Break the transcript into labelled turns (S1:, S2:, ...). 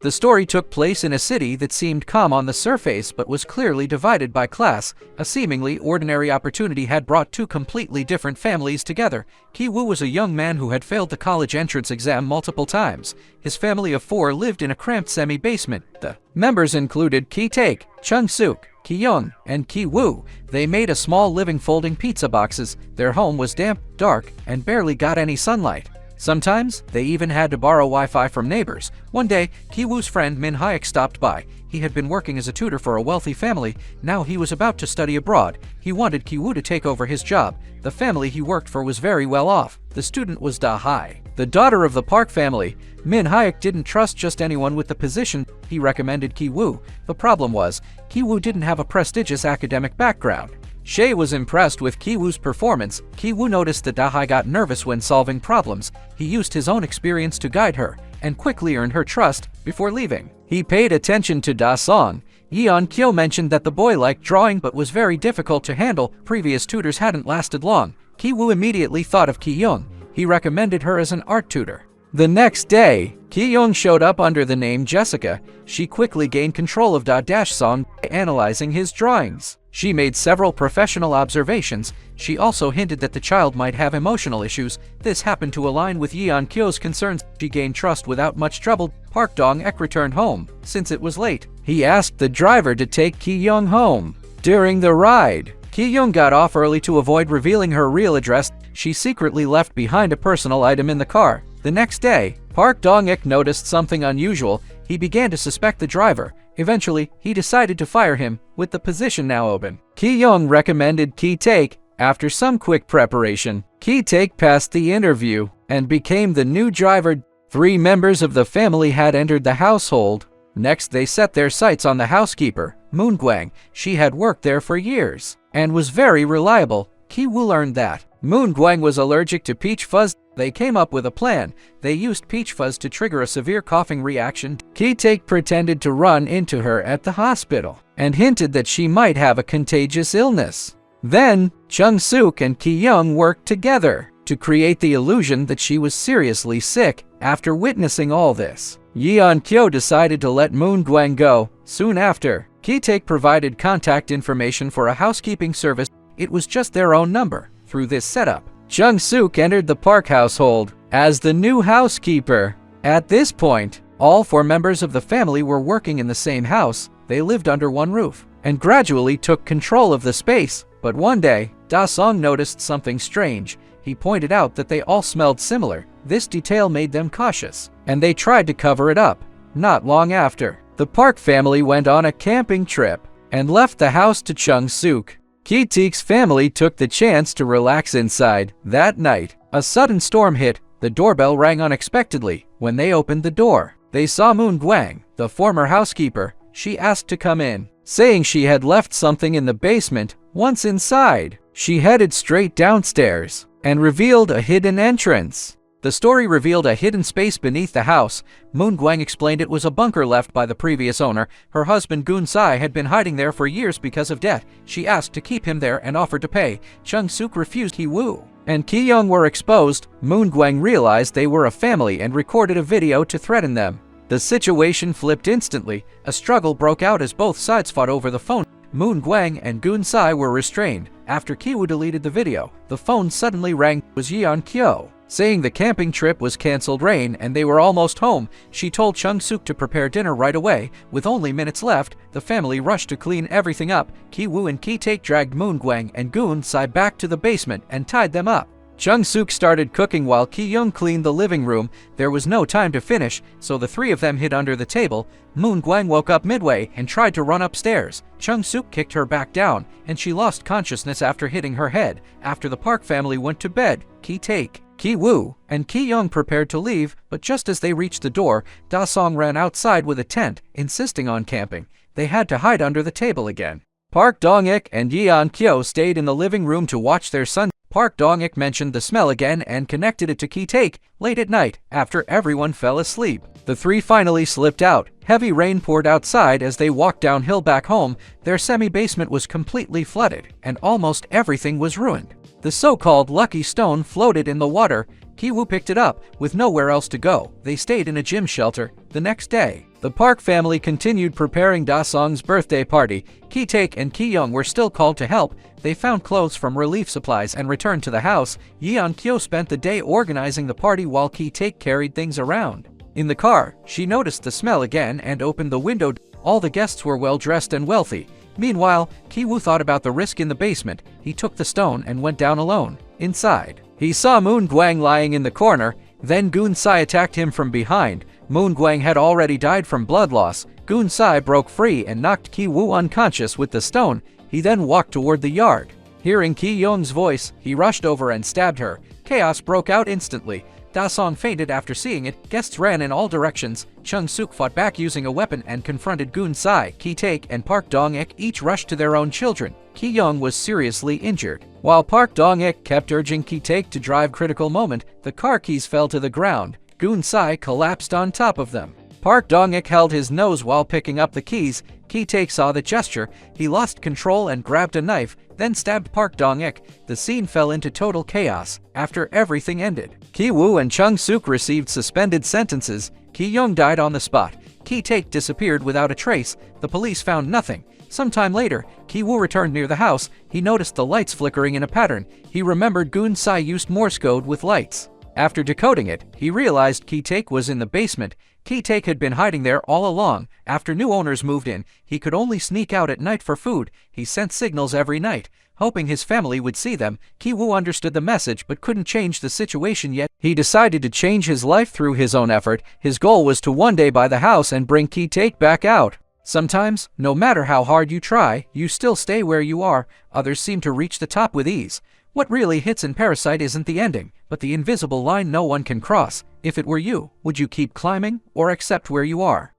S1: The story took place in a city that seemed calm on the surface but was clearly divided by class. A seemingly ordinary opportunity had brought two completely different families together. Ki-woo was a young man who had failed the college entrance exam multiple times. His family of 4 lived in a cramped semi-basement. The members included Ki-taek, Chung-suk, Ki-young, and Ki-woo. They made a small living folding pizza boxes. Their home was damp, dark, and barely got any sunlight. Sometimes, they even had to borrow Wi-Fi from neighbors. One day, Ki-woo's friend Min Hyuk stopped by. He had been working as a tutor for a wealthy family. Now he was about to study abroad. He wanted Ki-woo to take over his job. The family he worked for was very well off. The student was Da-hai, the daughter of the Park family. Min Hyuk didn't trust just anyone with the position. He recommended Ki-woo. The problem was, Ki-woo didn't have a prestigious academic background. Shay was impressed with Ki-woo's performance. Ki-woo noticed that Da-hai got nervous when solving problems. He used his own experience to guide her, and quickly earned her trust before leaving. He paid attention to Da-song. Yeon-kyo mentioned that the boy liked drawing but was very difficult to handle. Previous tutors hadn't lasted long. Ki-woo immediately thought of Ki-young. He recommended her as an art tutor. The next day, Ki-young showed up under the name Jessica. She quickly gained control of Da-song by analyzing his drawings. She made several professional observations. She also hinted that the child might have emotional issues. This happened to align with Yeon-kyo's concerns. She gained trust without much trouble. Park Dong-ek returned home. Since it was late, he asked the driver to take Ki-young home. During the ride, Ki-young got off early to avoid revealing her real address. She secretly left behind a personal item in the car. The next day, Park Dong-ek noticed something unusual. He began to suspect the driver. Eventually, he decided to fire him, with the position now open. Ki-young recommended Ki-taek. After some quick preparation, Ki-taek passed the interview and became the new driver. 3 members of the family had entered the household. Next, they set their sights on the housekeeper, Moon-gwang. She had worked there for years and was very reliable. Ki-woo learned that Moon-gwang was allergic to peach fuzz. They came up with a plan. They used peach fuzz to trigger a severe coughing reaction. Ki-taek pretended to run into her at the hospital and hinted that she might have a contagious illness. Then, Chung-suk and Ki-young worked together to create the illusion that she was seriously sick. After witnessing all this, Yeon-kyo decided to let Moon-gwang go. Soon after, Ki-taek provided contact information for a housekeeping service. It was just their own number. Through this setup, Chung-suk entered the Park household as the new housekeeper. At this point, all 4 members of the family were working in the same house. They lived under one roof and gradually took control of the space. But one day, Da-song noticed something strange. He pointed out that they all smelled similar. This detail made them cautious, and they tried to cover it up. Not long after, the Park family went on a camping trip and left the house to Chung-suk. Ki-taek's family took the chance to relax inside. That night, a sudden storm hit. The doorbell rang unexpectedly. When they opened the door, they saw Moon-gwang, the former housekeeper. She asked to come in, saying she had left something in the basement. Once inside, she headed straight downstairs and revealed a hidden entrance. The story revealed a hidden space beneath the house. Moon-gwang explained it was a bunker left by the previous owner. Her husband Gun-sai had been hiding there for years because of debt. She asked to keep him there and offered to pay. Chung-suk refused. Ki-woo and Ki-young were exposed. Moon-gwang realized they were a family and recorded a video to threaten them. The situation flipped instantly. A struggle broke out as both sides fought over the phone. Moon-gwang and Gun-sai were restrained. After Ki-woo deleted the video, the phone suddenly rang. It was Yeon-kyo, saying the camping trip was canceled. Rain and they were almost home. She told Chung-suk to prepare dinner right away. With only minutes left, the family rushed to clean everything up. Ki-woo and Ki-taek dragged Moon-gwang and Gun-sai back to the basement and tied them up. Chung-suk started cooking while Ki-young cleaned the living room. There was no time to finish, so the 3 of them hid under the table. Moon-gwang woke up midway and tried to run upstairs. Chung-suk kicked her back down, and she lost consciousness after hitting her head. After the Park family went to bed, Ki-taek, Ki-woo, and Ki-young prepared to leave, but just as they reached the door, Da-song ran outside with a tent, insisting on camping. They had to hide under the table again. Park Dong-ik and Yeon-kyo stayed in the living room to watch their son. Park Dong-ik mentioned the smell again and connected it to Ki-taek. Late at night, after everyone fell asleep, the 3 finally slipped out. Heavy rain poured outside as they walked downhill back home. Their semi-basement was completely flooded, and almost everything was ruined. The so-called lucky stone floated in the water. Ki-woo picked it up. With nowhere else to go, they stayed in a gym shelter. The next day, The Park family continued preparing Da-sung's birthday party. Ki-taek and Ki-young were still called to help. They found clothes from relief supplies and returned to the house. Yeon-kyo spent the day organizing the party while Ki-taek carried things around. In the car, she noticed the smell again and opened the window. All the guests were well-dressed and wealthy. Meanwhile, Ki-woo thought about the risk in the basement. He took the stone and went down alone. Inside, he saw Moon Gwang lying in the corner. Then Gun-sai attacked him from behind. Moon Gwang had already died from blood loss. Gun-sai broke free and knocked Ki-woo unconscious with the stone. He then walked toward the yard. Hearing Ki-young's voice, he rushed over and stabbed her. Chaos broke out instantly. Da-sung fainted after seeing it. Guests ran in all directions. Chung-suk fought back using a weapon and confronted Gun-sai. Ki-taek and Park Dong-ik each rushed to their own children. Ki-young was seriously injured. While Park Dong-ik kept urging Ki-taek to drive critical moment, the car keys fell to the ground. Gun-sai collapsed on top of them. Park Dong-ik held his nose while picking up the keys. Ki-taek saw the gesture. He lost control and grabbed a knife, then stabbed Park Dong-ik. The scene fell into total chaos. After everything ended, Ki-woo and Chung-suk received suspended sentences. Ki-young died on the spot. Ki-taek disappeared without a trace. The police found nothing. Sometime later, Ki-woo returned near the house. He noticed the lights flickering in a pattern. He remembered Gun-sai used Morse code with lights. After decoding it, he realized Ki-taek was in the basement. Ki-taek had been hiding there all along. After new owners moved in, he could only sneak out at night for food. He sent signals every night, hoping his family would see them. Ki-woo understood the message but couldn't change the situation yet. He decided to change his life through his own effort. His goal was to one day buy the house and bring Ki-taek back out. Sometimes, no matter how hard you try, you still stay where you are. Others seem to reach the top with ease. What really hits in Parasite isn't the ending, but the invisible line no one can cross. If it were you, would you keep climbing or accept where you are?